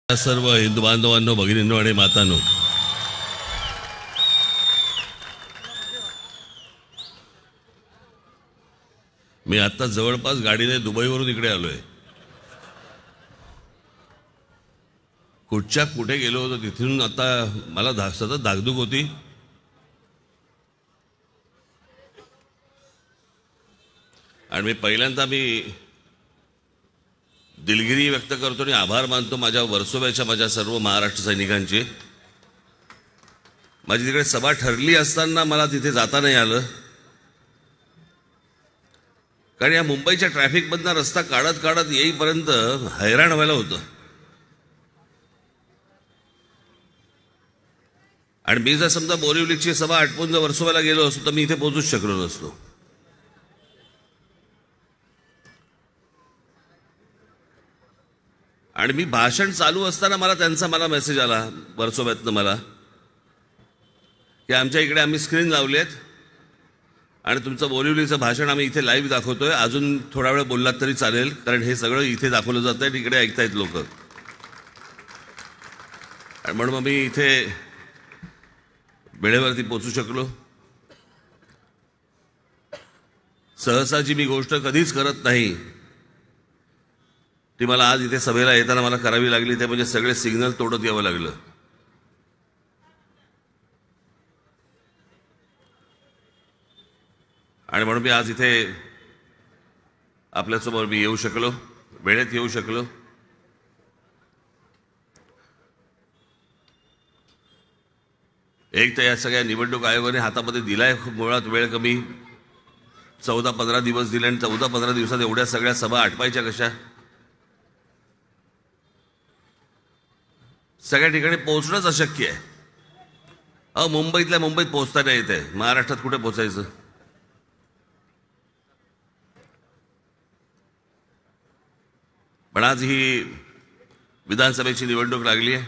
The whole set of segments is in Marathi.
सर्व हिंदू बांधवांनो, भगिनींनो आणि मातांनो, मी आता जवळपास गाडीने दुबईवरून इकडे आलोय. कुठे गेलो होतो तिथून आता मला सतत धाकधूक होती. आणि मी पहिल्यांदा दिलगिरी व्यक्त करतो आणि आभार मानतो माझ्या वर्सोव्याच्या माझ्या सर्व महाराष्ट्र सैनिकांचे. माझी तिकडे सभा ठरली असताना मला तिथे जाता नाही आलं, कारण या मुंबईच्या ट्रॅफिकमधनं रस्ता काढत काढत येईपर्यंत हैराण व्हायला होतं. आणि मी जर समजा बोरिवलीची सभा आटपून जर वर्सोव्याला गेलो असतो तर मी इथे पोहोचूच शकलो नसतो. आणि मी भाषण चालू असताना मला मेसेज आला वर्सोव्यातनं मला की आमच्या इकडे आम्ही स्क्रीन लावलेत आणि तुमचं बोरिवलीचं भाषण आम्ही इथे लाईव्ह दाखवतोय. अजून थोडा वेळ बोललात तरी चालेल, कारण हे सगळं इथे दाखवलं जात आहे, इकडे ऐकतायत लोक. आणि म्हणून मग मी इथे वेळेवरती पोचू शकलो. सहसाची मी गोष्ट कधीच करत नाही, ती मला आज इथे सभेला येताना मला करावी लागली. ते म्हणजे सगळे सिग्नल तोडत यावं लागलं. आणि म्हणून मी आज इथे आपल्यासमोर मी येऊ शकलो, वेळेत येऊ शकलो. एक तर या सगळ्या निवडणूक आयोगाने हातामध्ये दिलाय मुळात वेळ कमी, 14-15 दिवस दिले, आणि 14-15 दिवसात एवढ्या सगळ्या सभा आटवायच्या कशा? सगळ्या ठिकाणी पोहोचणंच अशक्य आहे. मुंबईतल्या मुंबईत पोहोचता नाही येते, महाराष्ट्रात कुठे पोहोचायचं? पण आज ही विधानसभेची निवडणूक लागली आहे.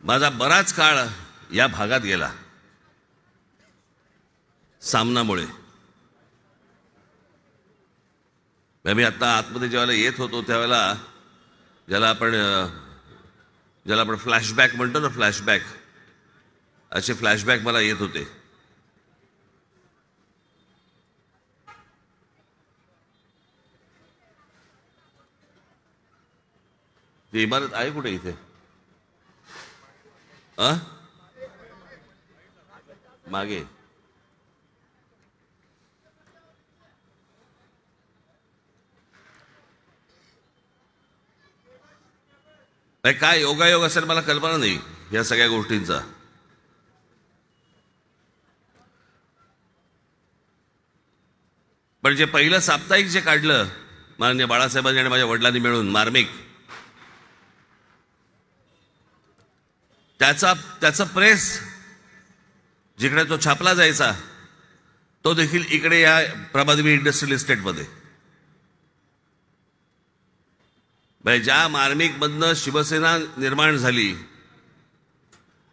माझा बराच काळ या भागात गेला सामनामुळे. मी आता आतमध्ये जेव्हा येत होतो त्यावेळेला ज्याला आपण फ्लॅशबॅक म्हणतो ना, फ्लॅशबॅक, असे फ्लॅशबॅक मला येत होते. ती इमारत आहे कुठे इथे? मागे काय योगायोग असेल मला कल्पना नाही या सगळ्या गोष्टींचा. पण जे पहिलं साप्ताहिक जे काढलं माननीय बाळासाहेबांनी आणि माझ्या वडिलांनी मिळून, मार्मिक, त्याचा प्रेस जिकडे तो छापला जायचा तो देखील इकडे या प्रभादेवी इंडस्ट्रियल इस्टेटमध्ये. ज्या मार्मिकमधनं शिवसेना निर्माण झाली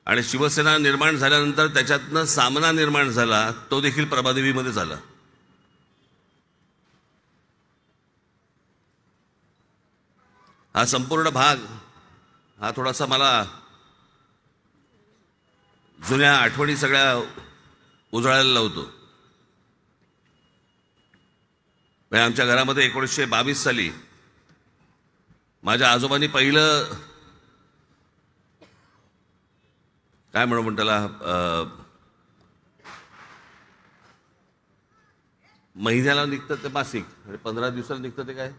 आणि शिवसेना निर्माण झाल्यानंतर त्याच्यातनं सामना निर्माण झाला, तो देखील प्रभादेवीमध्ये झाला. हा संपूर्ण भाग हा थोडासा मला जुन्या आठवणी सगळ्या उजळायला लावतो. आमच्या घरामध्ये 1922 साली माझ्या आजोबांनी पहिलं काय म्हणून त्याला महिन्याला निघतं ते मासिक आणि 15 दिवसाला निघतं ते काय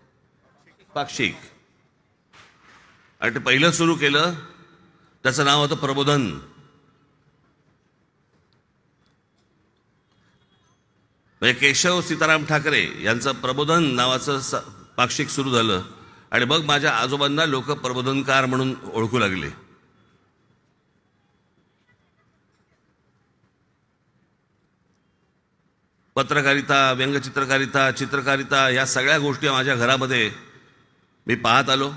पाक्षिक, आणि ते पहिलं सुरू केलं. त्याचं नाव होतं प्रबोधन. केशव सीताराम ठाकरे यांचं प्रबोधन नावाचं पाक्षिक सुरू झालं. आणि मग माझ्या आजोबांना लोक प्रबोधनकार म्हणून ओळखू लागले. पत्रकारिता, व्यंगचित्रकारिता, चित्रकारिता या सगळ्या गोष्टी माझ्या घरामध्ये मी पाहत आलो.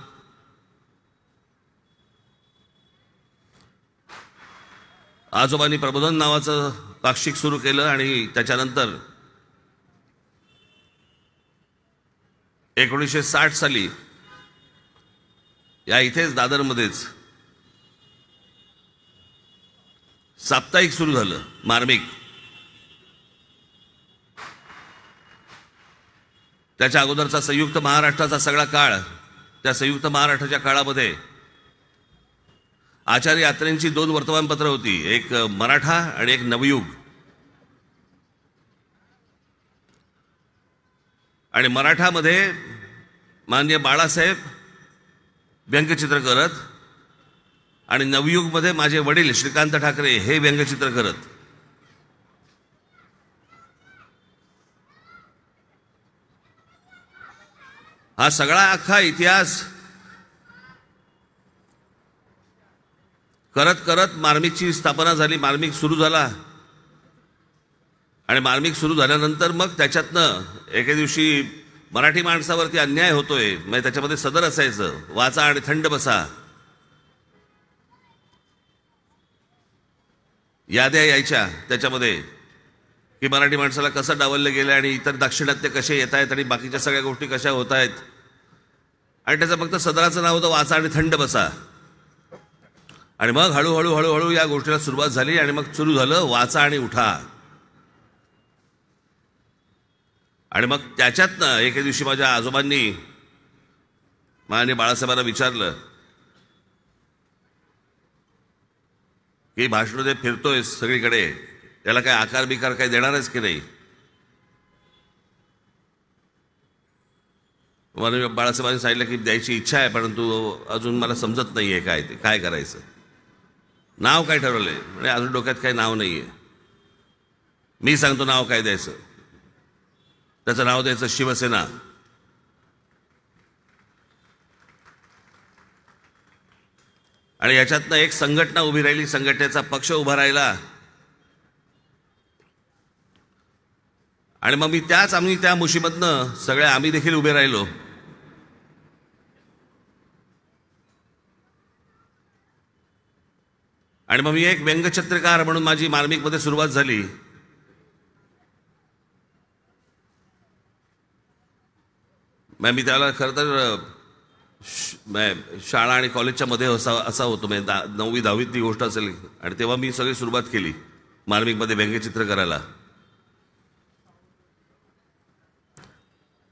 आजोबांनी प्रबोधन नावाचं पाक्षिक सुरू केलं आणि त्याच्यानंतर 1960 साली या इथेच दादरमध्येच साप्ताहिक सुरू झालं, मार्मिक. त्याच्या अगोदरचा संयुक्त महाराष्ट्राचा सगळा काळ, त्या संयुक्त महाराष्ट्राच्या काळामध्ये आचार्य यात्रेंची 2 वर्तमानपत्र होती, एक मराठा आणि एक नवयुग. आणि मराठामध्ये माननीय बाळासाहेब व्यंगचित्र करत आणि नवयुगमध्ये माझे वडील श्रीकांत ठाकरे हे व्यंगचित्र करत. हा सगळा अख्खा इतिहास करत करत मार्मिकची स्थापना झाली, मार्मिक सुरू झाला. आणि मार्मिक सुरू झाल्यानंतर मग त्याच्यातनं एके दिवशी मराठी माणसावरती अन्याय होतोय, म्हणजे त्याच्यामध्ये सदर असायचं, वाचा आणि थंड बसा. याद्या यायच्या त्याच्यामध्ये की मराठी माणसाला कसं डावललं गेलं आणि इतर दाक्षिणात्य कसे येत आहेत आणि बाकीच्या सगळ्या गोष्टी कशा होत आहेत. आणि त्याचं फक्त सदराचं नाव होतं वाचा आणि थंड बसा. आणि मग हळूहळू हळूहळू या गोष्टीला सुरुवात झाली आणि मग सुरू झालं वाचा आणि उठा. आणि मग त्याच्यातनं एके दिवशी माझ्या आजोबांनी माननीय बाळासाहेबांना विचारलं की भाषण ते फिरतोय सगळीकडे, त्याला काय आकार बिकार काही देणारच की नाही. माननीय बाळासाहेबांनी सांगितलं की द्यायची इच्छा आहे, परंतु अजून मला समजत नाही आहे काय ते काय करायचं. नाव काय ठरवलंय म्हणजे अजून डोक्यात काही नाव नाही आहे. मी सांगतो नाव काय द्यायचं. त्याचं नाव द्यायचं शिवसेना. आणि याच्यातनं एक संघटना उभी राहिली, संघटनेचा पक्ष उभा राहिला. आणि मग आम्ही त्या मुशीमधनं सगळे आम्ही देखील उभे राहिलो. आणि मग मी एक व्यंगचित्रकार म्हणून माझी मार्मिकमध्ये सुरुवात झाली. मी त्याला खरं तर शाळा आणि कॉलेजच्या मध्ये असा होतो, म्हणजे 9वी 10वीतली गोष्ट असेल. आणि तेव्हा मी सगळी सुरुवात केली मार्मिकमध्ये व्यंगचित्र करायला.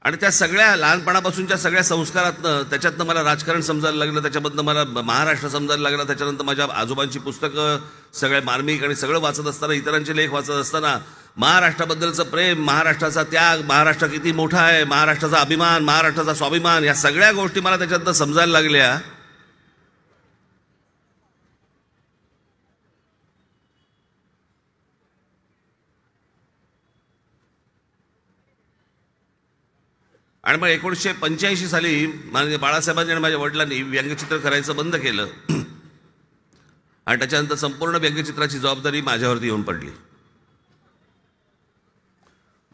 आणि त्या सगळ्या लहानपणापासूनच्या सगळ्या संस्कारातनं, त्याच्यातनं मला राजकारण समजायला लागलं, त्याच्यामधनं मला महाराष्ट्र समजायला लागला. त्याच्यानंतर माझ्या आजोबांची पुस्तकं सगळ्या मार्मिक आणि सगळं वाचत असताना, इतरांचे लेख वाचत असताना महाराष्ट्राबद्दलचं प्रेम, महाराष्ट्राचा त्याग, महाराष्ट्र किती मोठा आहे, महाराष्ट्राचा अभिमान, महाराष्ट्राचा स्वाभिमान, या सगळ्या गोष्टी मला त्याच्यातनं समजायला लागल्या. आणि मग 1985 साली माननीय बाळासाहेबांनी आणि माझ्या वडिलांनी व्यंगचित्र करायचं बंद केलं. आणि त्याच्यानंतर संपूर्ण व्यंगचित्राची जबाबदारी माझ्यावरती येऊन पडली.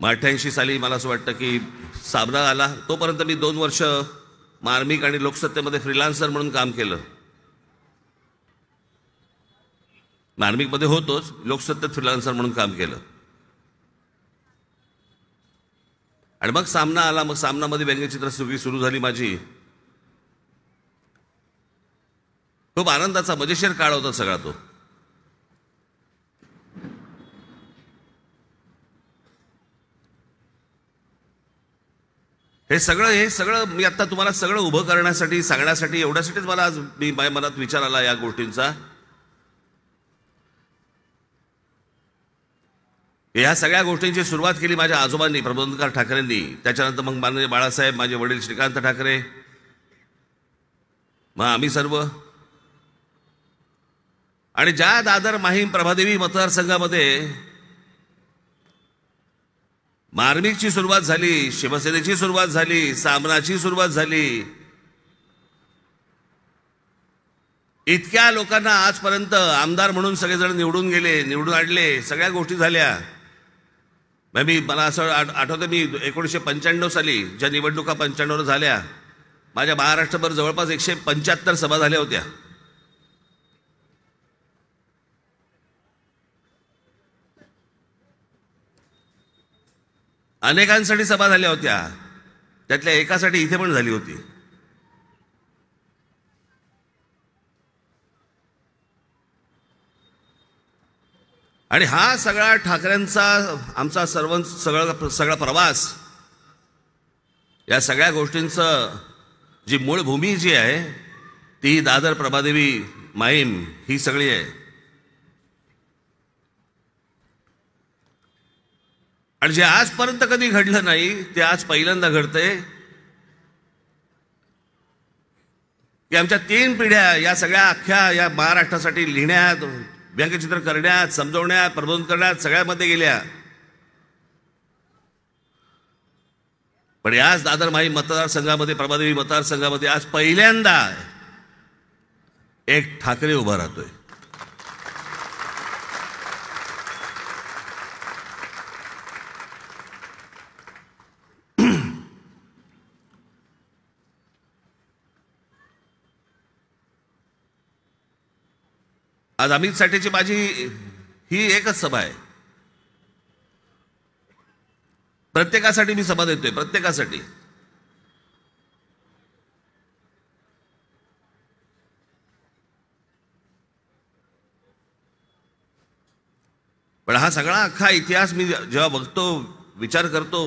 88 साली मला असं वाटतं की साबणा आला. तोपर्यंत मी 2 वर्ष मार्मिक आणि लोकसत्तेमध्ये फ्रीलान्सर म्हणून काम केलं. मार्मिकमध्ये होतोच, लोकसत्तेत फ्रीलान्सर म्हणून काम केलं. आणि मग सामना आला. मग सामनामध्ये व्यंगचित्र सुरू झाली माझी. खूप आनंदाचा मजेशीर काळ होता सगळा तो. हे सगळं मी आता तुम्हाला सगळं उभं करण्यासाठी, सांगण्यासाठी, एवढ्यासाठीच मला आज माझ्या मनात विचार आला या गोष्टींचा. ह्या सगळ्या गोष्टींची सुरुवात केली माझ्या आजोबांनी, प्रबोधनकार ठाकरेंनी. त्याच्यानंतर मग माननीय बाळासाहेब, माझे वडील श्रीकांत ठाकरे, मग आम्ही सर्व. आणि ज्या दादर माहीम प्रभादेवी मतदारसंघामध्ये मार्मिकची सुरुवात झाली, शिवसेनेची सुरुवात झाली, सामनाची सुरुवात झाली, इतक्या लोकांना आजपर्यंत आमदार म्हणून सगळेजण निवडून गेले, निवडून आणले, सगळ्या गोष्टी झाल्या. मला असं आठवतं, मी 1995 साली ज्या निवडणुका 95 झाल्या, माझ्या महाराष्ट्रभर जवळपास 175 सभा झाल्या होत्या. अनेकांसाठी सभा झाल्या होत्या. त्यातल्या एकासाठी इथे पण झाली होती. आणि हा सगळा ठाकरेंचा आमचा सगळा प्रवास, या सगळ्या गोष्टींचं जी मूळ भूमी जी आहे ती दादर, प्रभादेवी, माहीम ही सगळी आहे. आणि जे आजपर्यंत कधी घडलं नाही ते आज पहिल्यांदा घडतंय की आमच्या 3 पिढ्या या सगळ्या अख्ख्या या महाराष्ट्रासाठी लिहिण्यात, व्यंगचित्र करण्यात, समजवण्यात, प्रबोधन करण्यात सगळ्यामध्ये गेल्या. पण आज दादर माहीम मतदारसंघामध्ये, प्रभादेवी मतदारसंघामध्ये आज पहिल्यांदा एक ठाकरे उभा राहतोय. आज अमित साठेची माझी ही एकच सभा आहे. प्रत्येकासाठी मी सभा देतोय, प्रत्येकासाठी. पण हा सगळा अख्खा इतिहास मी जेव्हा बघतो, विचार करतो,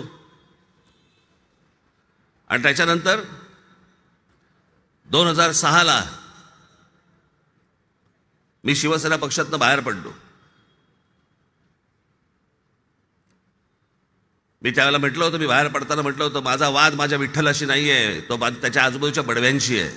आणि त्याच्यानंतर 2006ला मी शिवसेना पक्षातनं बाहेर पडलो. मी त्यावेळेला म्हटलं होतं, मी बाहेर पडताना म्हटलं होतं, माझा वाद माझ्या विठ्ठलाशी नाही आहे, तो त्याच्या आजूबाजूच्या बडव्यांशी आहे.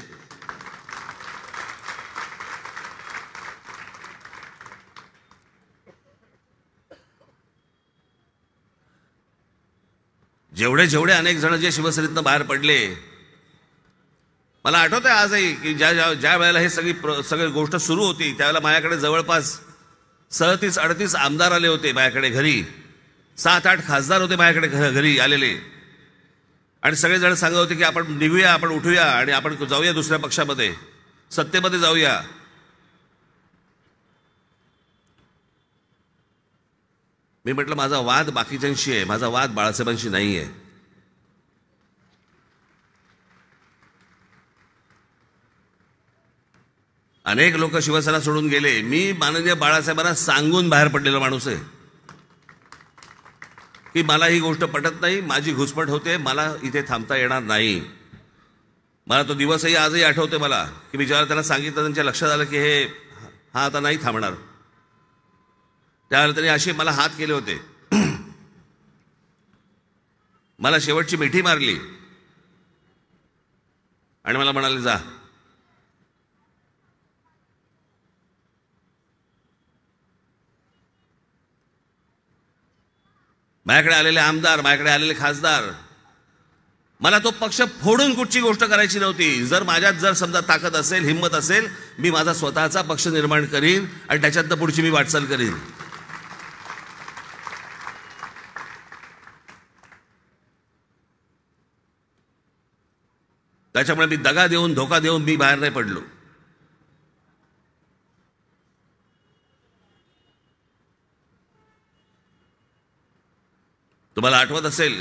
जेवढे अनेक जण जे शिवसेनेतनं बाहेर पडले, मला आठवत आहे आजही की ज्या वेळेला हे सगळी गोष्ट सुरू होती त्यावेळेला माझ्याकडे जवळपास 37-38 आमदार आले होते माझ्याकडे घरी. 7-8 खासदार होते माझ्याकडे घरी आलेले. आणि सगळेजण सांगत होते की आपण निघूया, आपण उठूया आणि आपण जाऊया दुसऱ्या पक्षामध्ये, सत्तेमध्ये जाऊया. मी म्हटलं माझा वाद बाकीच्यांशी आहे, माझा वाद बाळासाहेबांशी नाही आहे. अनेक लोक शिवसेना सोडून गेले. मी माननीय बाळासाहेबांना सांगून बाहेर पडलेला माणूस आहे की मला ही गोष्ट पटत नाही, माझी घुसपट होते, मला इथे थांबता येणार नाही. मला तो दिवसही आजही आठवते मला की मी जेव्हा त्यांना सांगितलं, त्यांच्या लक्षात आलं की हा आता नाही थांबणार, त्यावेळेला त्यांनी असे मला हात केले होते, मला शेवटची मिठी मारली आणि मला म्हणाले जा. माझ्याकडे आलेले आमदार, माझ्याकडे आलेले खासदार, मला तो पक्ष फोडून कुठची गोष्ट करायची नव्हती. जर माझ्यात जर समजा ताकद असेल, हिंमत असेल, मी माझा स्वतःचा पक्ष निर्माण करीन आणि त्याच्यातनं पुढची मी वाटचाल करीन. त्याच्यामुळे मी दगा देऊन, धोका देऊन मी बाहेर नाही पडलो. तुम्हाला आठवत असेल,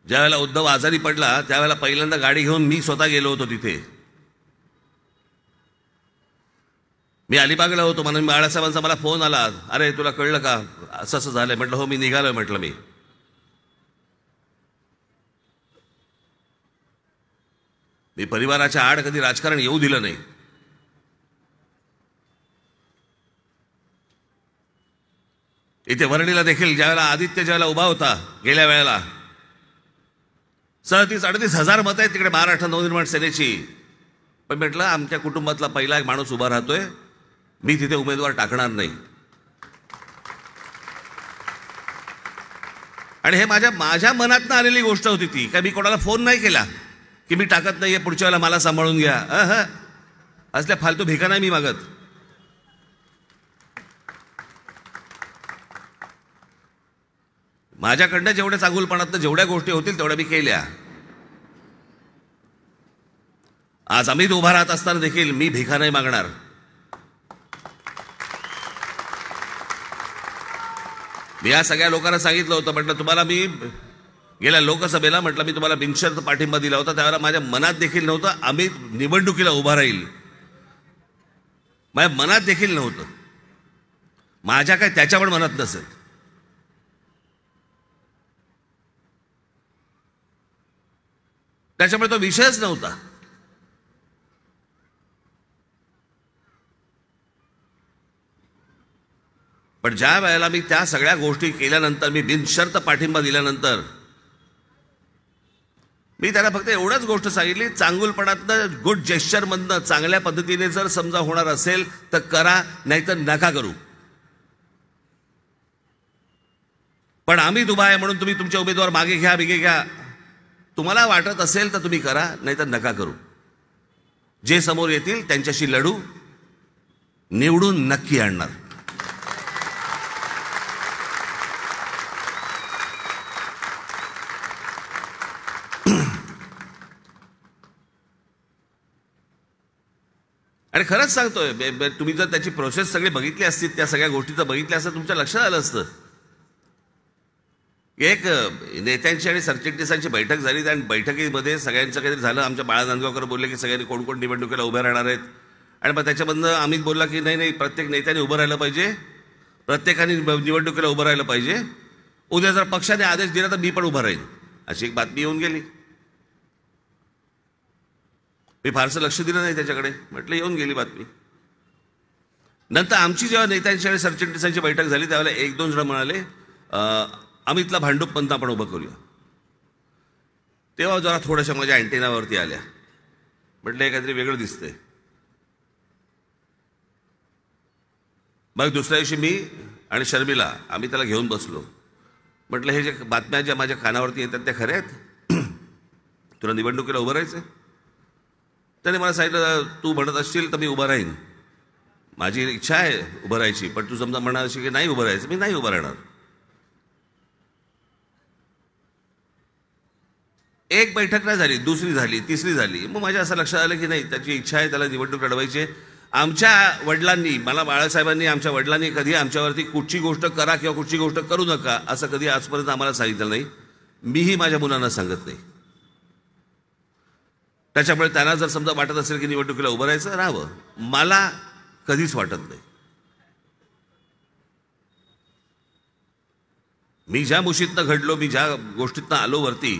ज्यावेळेला उद्धव आजारी पडला त्यावेळेला पहिल्यांदा गाडी घेऊन मी स्वतः गेलो होतो तिथे. मी अलिबागला होतो. म्हणून बाळासाहेबांचा मला फोन आला, अरे तुला कळलं का असं असं झालंय. म्हटलं हो, मी निघालोय. म्हटलं मी परिवाराच्या आड कधी राजकारण येऊ दिलं नाही. इथे वरळीला देखील ज्यावेळेला आदित्य ज्यावेळेला उभा होता, गेल्या वेळेला 37-38 हजार मतं आहेत तिकडे महाराष्ट्र नवनिर्माण सेनेची. पण म्हटलं आमच्या कुटुंबातला पहिला एक माणूस उभा राहतोय, मी तिथे उमेदवार टाकणार नाही. आणि हे माझ्या मनातनं आलेली गोष्ट होती ती. काय मी कोणाला फोन नाही केला की मी टाकत नाहीये, पुढच्या वेळेला मला सांभाळून घ्या. असल्या फालतू भिका नाही मी मागत. माझ्याकडनं जेवढ्या चांगुलपणातनं जेवढ्या गोष्टी होतील तेवढ्या मी केल्या. आज अमित उभा राहत असताना देखील मी भिका नाही मागणार. मी या सगळ्या लोकांना सांगितलं होतं, म्हटलं तुम्हाला मी गेल्या लोकसभेला म्हटलं मी तुम्हाला बिनशर्त पाठिंबा दिला होता, त्यावेळेला माझ्या मनात देखील नव्हतं आम्ही निवडणुकीला उभा राहील, माझ्या मनात देखील नव्हतं, माझ्या काय त्याच्या पण मनात नसेल. त्याच्यामुळे तो विषयच नव्हता. पण ज्या वेळेला मी त्या सगळ्या गोष्टी केल्यानंतर, मी बिनशर्त पाठिंबा दिल्यानंतर, मी त्याला फक्त एवढंच गोष्ट सांगितली, चांगुलपणातनं गुड जेस्चरमधनं चांगल्या पद्धतीने जर समजा होणार असेल तर करा, नाहीतर नका करू. पण आम्ही उभा आहे म्हणून तुम्ही तुमचे उमेदवार मागे घ्या, बिगे घ्या. तुम्हाला वाटत असेल तर तुम्ही करा, नाहीतर नका करू. जे समोर येतील त्यांच्याशी लढू, निवडून नक्की आणणार. आणि खरंच सांगतोय, तुम्ही जर त्याची प्रोसेस सगळी बघितली असती, त्या सगळ्या गोष्टीचं बघितल्या असतं, तुमच्या लक्षात आलं असतं. एक नेत्यांची आणि सरचिटणीसांची बैठक झाली आणि बैठकीमध्ये सगळ्यांचं काहीतरी झालं. आमच्या बाळा नांदगावकर बोलले की सगळ्यांनी कोण कोण निवडणुकीला उभे राहणार आहेत. आणि मग त्याच्यामधनं अमित बोलला की नाही नाही, प्रत्येक नेत्याने उभं राहिलं पाहिजे, प्रत्येकाने निवडणुकीला उभं राहिलं पाहिजे. उद्या जर पक्षाने आदेश दिला तर मी पण उभं राहीन, अशी एक बातमी येऊन गेली. मी फारसं लक्ष दिलं नाही त्याच्याकडे, म्हटलं येऊन गेली बातमी. नंतर आमची जेव्हा नेत्यांची आणि सरचिटणीसांची बैठक झाली त्यावेळेला एक दोन जण म्हणाले अमितला भांडूपपंत आपण उभं करूया. तेव्हा जरा थोड्याशा माझ्या अँटेनावरती आल्या, म्हटलं हे काहीतरी वेगळं दिसतंय. मग दुसऱ्या दिवशी मी आणि शर्मिला आम्ही त्याला घेऊन बसलो. म्हटलं हे जे बातम्या ज्या माझ्या कानावरती येतात त्या खऱ्या आहेत, तुला निवडणुकीला उभं राहायचं. त्याने मला सांगितलं तू म्हणत असशील तर मी उभं राहीन, माझी इच्छा आहे उभं राहायची, पण तू समजा म्हणणार असेल की नाही उभं राहायचं, मी नाही उभं राहणार. एक बैठक नाही झाली, दुसरी झाली, तिसरी झाली. मग माझ्या असं लक्षात आलं की नाही, त्याची इच्छा आहे, त्याला निवडणूक लढवायची. आमच्या वडिलांनी, मला बाळासाहेबांनी आमच्या वडिलांनी कधी आमच्यावरती कुठची गोष्ट करा किंवा कुठची गोष्ट करू नका असं कधी आजपर्यंत आम्हाला सांगितलं नाही. मीही माझ्या मुलांना सांगत नाही. त्याच्यामुळे त्यांना जर समजा वाटत असेल की निवडणुकीला उभं राहायचं, राहावं. मला कधीच वाटत नाही. मी ज्या मुशीतनं घडलो, मी ज्या गोष्टीतनं आलो वरती,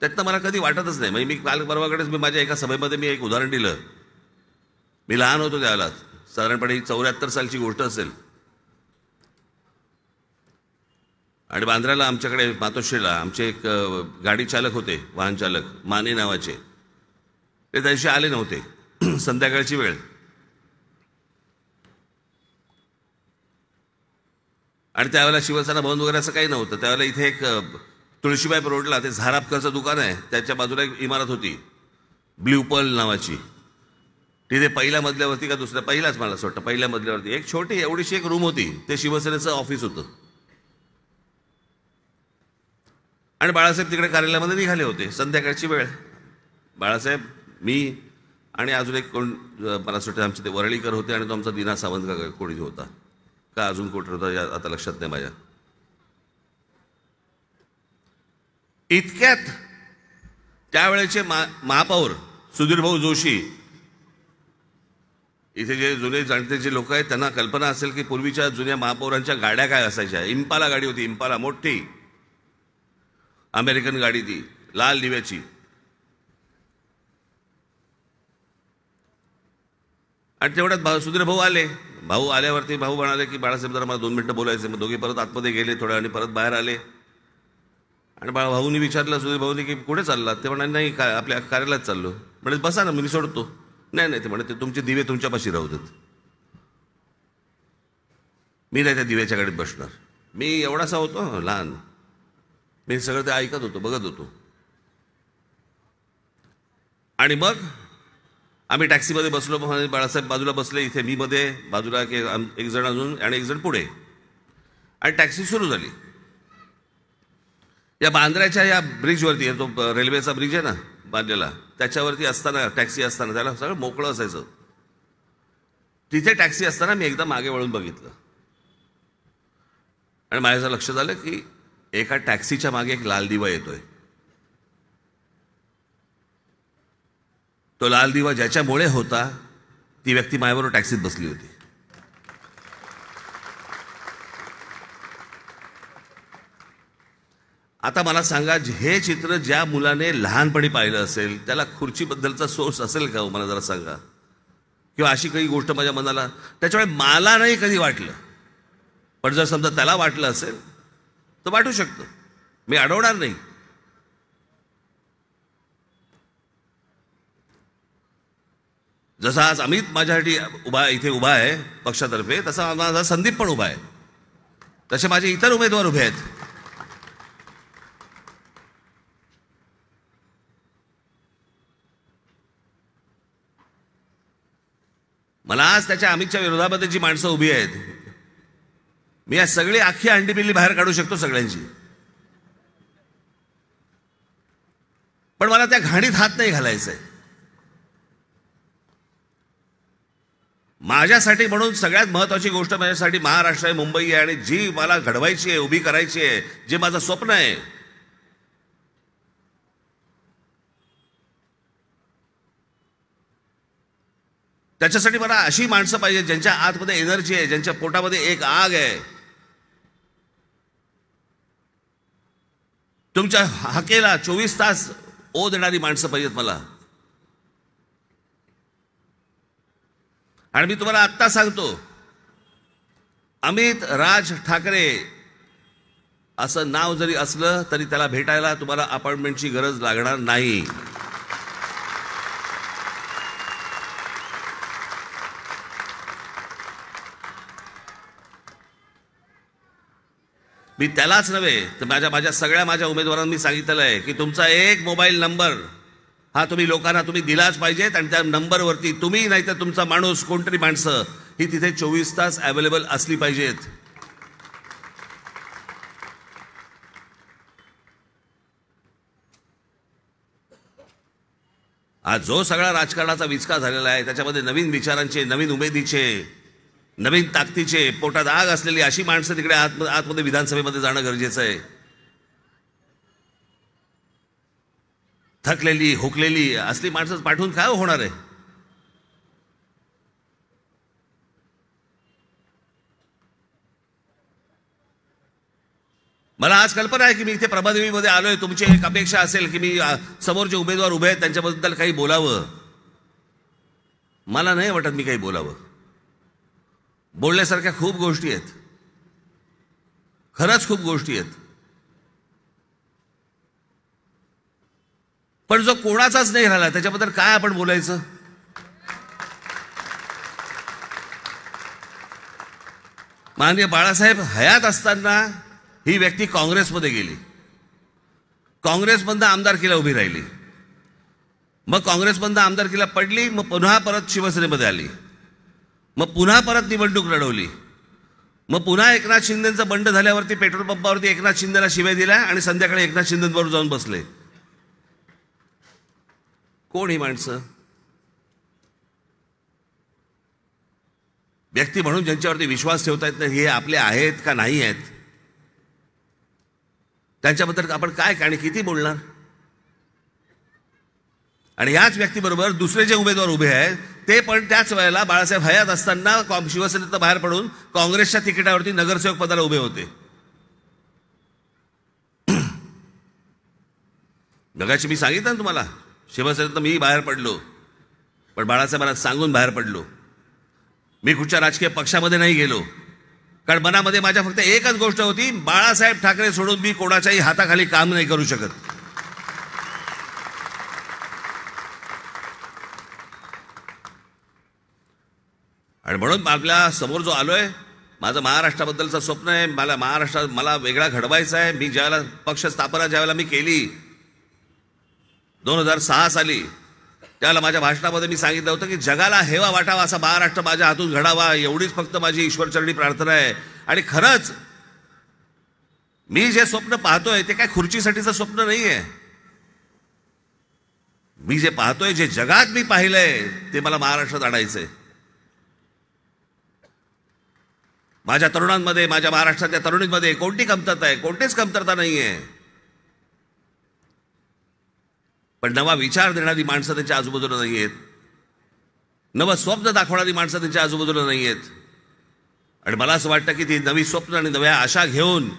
त्यातनं मला कधी वाटतच नाही. म्हणजे मी काल परवाकडेच मी माझ्या एका सभेमध्ये मी एक उदाहरण दिलं. मी लहान होतो त्यावेळेला, साधारणपणे 74 सालची गोष्ट असेल. आणि बांद्र्याला आमच्याकडे मातोश्रीला आमचे एक गाडी चालक होते, वाहन चालक माने नावाचे. ते त्या दिवशी आले नव्हते, संध्याकाळची वेळ. आणि त्यावेळेला शिवसेना भवन वगैरे असं काही नव्हतं. त्यावेळेला इथे एक तुळशीबाई रोडला ते झारापकरचं दुकान आहे, त्याच्या बाजूला एक इमारत होती ब्ल्यू पर्ल नावाची. तिथे पहिल्या मजल्यावरती का दुसऱ्या, पहिल्याच मला असं वाटतं पहिल्या मजल्यावरती एक छोटी एवढीशी एक रूम होती. ते शिवसेनेचं ऑफिस होतं. आणि बाळासाहेब तिकडे कार्यालयामध्ये निघाले होते. संध्याकाळची वेळ. बाळासाहेब, मी आणि अजून एक कोण मला असं वाटतं आमचे ते वरळीकर होते आणि तो आमचा दिना सावंत का कोणी होता का अजून कोणी होता आता लक्षात नाही माझ्या. इतक्यात त्यावेळेचे महापौर सुधीरभाऊ जोशी, इथे जे जुने जाणते जे लोक आहेत त्यांना कल्पना असेल की पूर्वीच्या जुन्या महापौरांच्या गाड्या काय असायच्या. इम्पाला गाडी होती, इम्पाला मोठी अमेरिकन गाडी, ती लाल दिव्याची. आणि तेवढ्यात सुधीरभाऊ आले. भाऊ आल्यावरती भाऊ म्हणाले की बाळासाहेब जरा मला 2 मिनिटं बोलायचे. मग दोघे परत आतमध्ये गेले थोड्या आणि परत बाहेर आले. आणि भाऊनी विचारलं सुधीरभाऊनी की कुठे चाललात. ते म्हणाले नाही काय आपल्या कार्यालयात चाललो. म्हणजे बसा ना मी सोडतो. नाही नाही, ते म्हणे ते तुमचे दिवे तुमच्यापाशी राहू देत, मी नाही त्या दिव्याच्या गाडीत बसणार. मी एवढासा होतो लहान, मी सगळं ते ऐकत होतो, बघत होतो. आणि मग आम्ही टॅक्सीमध्ये बसलो. बाळासाहेब बाजूला बसले, इथे मी मध्ये बाजूला एक जण अजून आणि एक जण पुढे. आणि टॅक्सी सुरू झाली. या बांद्र्याच्या या ब्रिजवरती, तो रेल्वेचा ब्रिज आहे ना बांधलेला, त्याच्यावरती असताना टॅक्सी असताना त्याला सगळं मोकळं असायचं. तिथे टॅक्सी असताना मी एकदा मागे वळून बघितलं आणि माझ्या लक्षात आलं की एका टॅक्सीच्या मागे एक लाल दिवा येतोय. तो लाल दिवा ज्याच्यामुळे होता ती व्यक्ती माझ्याबरोबर टॅक्सीत बसली होती. आता मला सांगा, हे चित्र ज्या मुलाने लहानपणी पाहिलं असेल त्याला खुर्चीबद्दलचा सोर्स असेल का? मला जरा सांगा. किंवा अशी काही गोष्ट माझ्या मनाला, त्याच्यामुळे मला नाही कधी वाटलं, पण जर समजा त्याला वाटलं असेल तर वाटू शकतं, मी अडवणार नाही. जसा आज अमित माझ्यासाठी इथे उभा आहे पक्षातर्फे, तसा माझा संदीप पण उभा आहे, तसे माझे इतर उमेदवार उभे आहेत. मला आज त्याच्या अमितच्या विरोधामध्ये जी माणसं उभी आहेत, मी आज सगळी अख्खी अंडीबिल्ली बाहेर काढू शकतो सगळ्यांची, पण मला त्या घाणीत हात नाही घालायचंय. माझ्यासाठी म्हणून सगळ्यात महत्वाची गोष्ट माझ्यासाठी महाराष्ट्र आहे, मुंबई आहे, आणि जी मला घडवायची आहे, उभी करायची आहे, जे माझं स्वप्न आहे, त्याच्यासाठी मला अशी माणसं पाहिजे ज्यांच्या आतमध्ये एनर्जी आहे, ज्यांच्या पोटामध्ये एक आग आहे. तुमच्या हाकेला 24 तास ओ देणारी माणसं पाहिजेत मला. आणि मी तुम्हाला आत्ता सांगतो, अमित राज ठाकरे असं नाव जरी असलं तरी त्याला भेटायला तुम्हाला अपॉइंटमेंटची गरज लागणार नाही. मी त्यालाच नव्हे तर माझ्या उमेदवारांना मी सांगितलेलं आहे की तुमचा एक मोबाईल नंबर हा तुम्ही लोकांना दिलाच पाहिजेत, आणि त्या नंबरवरती तुम्ही नाही तर तुमचा माणूस, कोणतरी माणसं ही तिथे 24 तास अवेलेबल असली पाहिजेत. आज जो सगळा राजकारणाचा विचका झालेला आहे त्याच्यामध्ये नवीन विचारांचे, नवीन उमेदीचे, नवीन ताकदीचे, पोटात आग असलेली अशी माणसं तिकडे आतमध्ये विधानसभेमध्ये जाणं गरजेचं आहे. थकलेली, हुकलेली असली माणसं पाठवून काय होणार आहे? मला आज कल्पना आहे की मी इथे प्रभादेवीमध्ये आलोय, तुमची एक अपेक्षा असेल की मी समोर जे उमेदवार उभे आहेत त्यांच्याबद्दल काही बोलावं. मला नाही वाटत मी काही बोलावं. बोलण्यासारख्या खूप गोष्टी आहेत, खरंच खूप गोष्टी आहेत, पण जो कोणाचाच नाही राहिला त्याच्याबद्दल काय आपण बोलायचं? माननीय बाळासाहेब हयात असताना ही व्यक्ती काँग्रेसमध्ये गेली, काँग्रेसमधनं आमदारकीला उभी राहिली, मग काँग्रेसमधनं आमदारकीला पडली, मग पुन्हा परत शिवसेनेमध्ये आली, मग पुन्हा परत निवडणूक लढवली, मग पुन्हा एकनाथ शिंदेचं बंड झाल्यावरती पेट्रोल पंपावरती एकनाथ शिंदेला शिव्या दिल्या आणि संध्याकाळी एकनाथ शिंदेबरोबर जाऊन बसले. कोण ही माणसं? व्यक्ती म्हणून ज्यांच्यावरती विश्वास ठेवता येत नाही, हे आपले आहेत का नाही आहेत? त्यांच्याबद्दल आपण काय आणि किती बोलणार? आणि याच व्यक्तीबरोबर दुसरे जे उमेदवार उभे आहेत ते पण त्याच वेळेला बाळासाहेब हयात असताना शिवसेनेतनं बाहेर पडून काँग्रेसच्या तिकिटावरती नगरसेवक पदाला उभे होते. जगाची मी सांगितलं ना तुम्हाला, शिवसेनेतनं मी बाहेर पडलो, पण बाळासाहेबांना सांगून बाहेर पडलो. मी कुठच्या राजकीय पक्षामध्ये नाही गेलो, कारण मनामध्ये माझ्या फक्त एकच गोष्ट होती, बाळासाहेब ठाकरे सोडून मी कोणाच्याही हाताखाली काम नाही करू शकत. आणि म्हणून आपल्या समोर जो आलोय, माझं महाराष्ट्राबद्दलचं स्वप्न आहे, मला वेगळा घडवायचा आहे. मी ज्यावेळेला पक्ष स्थापना ज्यावेळेला मी केली 2006 साली, त्यावेळेला माझ्या भाषणामध्ये मी सांगितलं होतं की जगाला हेवा वाटावा असा महाराष्ट्र माझ्या हातून घडावा, एवढीच फक्त माझी ईश्वरचरणी प्रार्थना आहे. आणि खरंच मी जे स्वप्न पाहतोय ते काय खुर्चीसाठीचं स्वप्न नाही आहे. मी जे पाहतोय, जे जगात मी पाहिलंय ते मला महाराष्ट्रात आणायचंय. माझ्या तरुणांमध्ये, माझ्या महाराष्ट्रातल्या तरुणींमध्ये कोणती कमतरता आहे? कोणतीच कमतरता नाही आहे. पण नवा विचार देणारी माणसं त्यांच्या आजूबाजूला नाही आहेत, नवं स्वप्न दाखवणारी माणसं त्यांच्या आजूबाजूला नाही आहेत. आणि मला असं वाटतं की ती नवी स्वप्न आणि नव्या आशा घेऊन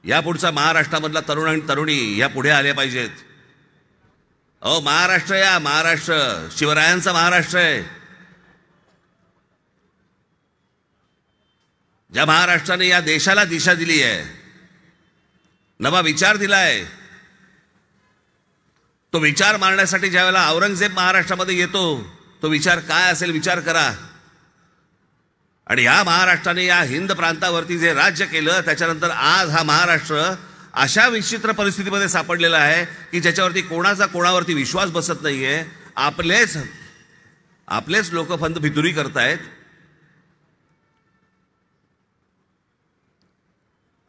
यापुढचा महाराष्ट्रामधला तरुण आणि तरुणी या पुढे आल्या पाहिजेत. अहो, महाराष्ट्र या महाराष्ट्र शिवरायांचा महाराष्ट्र आहे. ज्या महाराष्ट्राने या देशाला दिशा दिली आहे, नवा विचार दिलाय, तो विचार मांडण्यासाठी ज्या वेळेला औरंगजेब महाराष्ट्रामध्ये येतो, तो विचार काय असेल विचार करा. आणि या महाराष्ट्राने या हिंद प्रांतावरती जे राज्य केलं, त्याच्यानंतर आज हा महाराष्ट्र अशा विचित्र परिस्थितीमध्ये सापडलेला आहे की ज्याच्यावरती कोणाचा कोणावरती विश्वास बसत नाहीये. आपलेच लोक फंद फितुरी करतायत,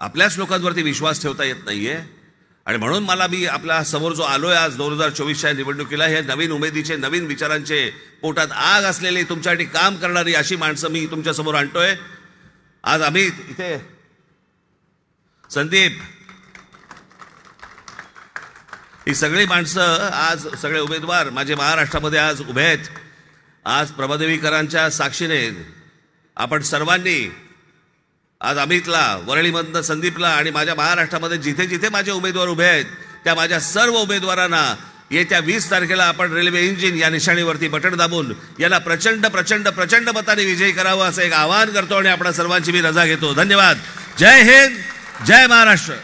आपल्याच लोकांवरती विश्वास ठेवता येत नाहीये. आणि म्हणून मी आपल्या समोर जो आलोय आज 2024च्या निवडणुकीला, हे नवीन उमेदीचे, नवीन विचारांचे, पोटात आग असलेले, तुमच्यासाठी काम करणारी अशी माणसं मी तुमच्या समोर आणतोय. आज आम्ही इथे संदीप, ही सगळी माणसं, आज सगळे उमेदवार माझे महाराष्ट्रामध्ये आज उभे आहेत. आज प्रभादेवीकरांच्या साक्षीने आपण सर्वांनी, आज अमितला, वरळीमधनं संदीपला आणि माझ्या महाराष्ट्रामध्ये जिथे जिथे माझे उमेदवार उभे आहेत त्या माझ्या सर्व उमेदवारांना येत्या 20 तारखेला आपण रेल्वे इंजिन या निशाणीवरती बटन दाबून याला प्रचंड प्रचंड प्रचंड मताने विजयी करावं असं एक आवाहन करतो आणि आपल्या सर्वांची मी रजा घेतो. धन्यवाद. जय हिंद, जय महाराष्ट्र.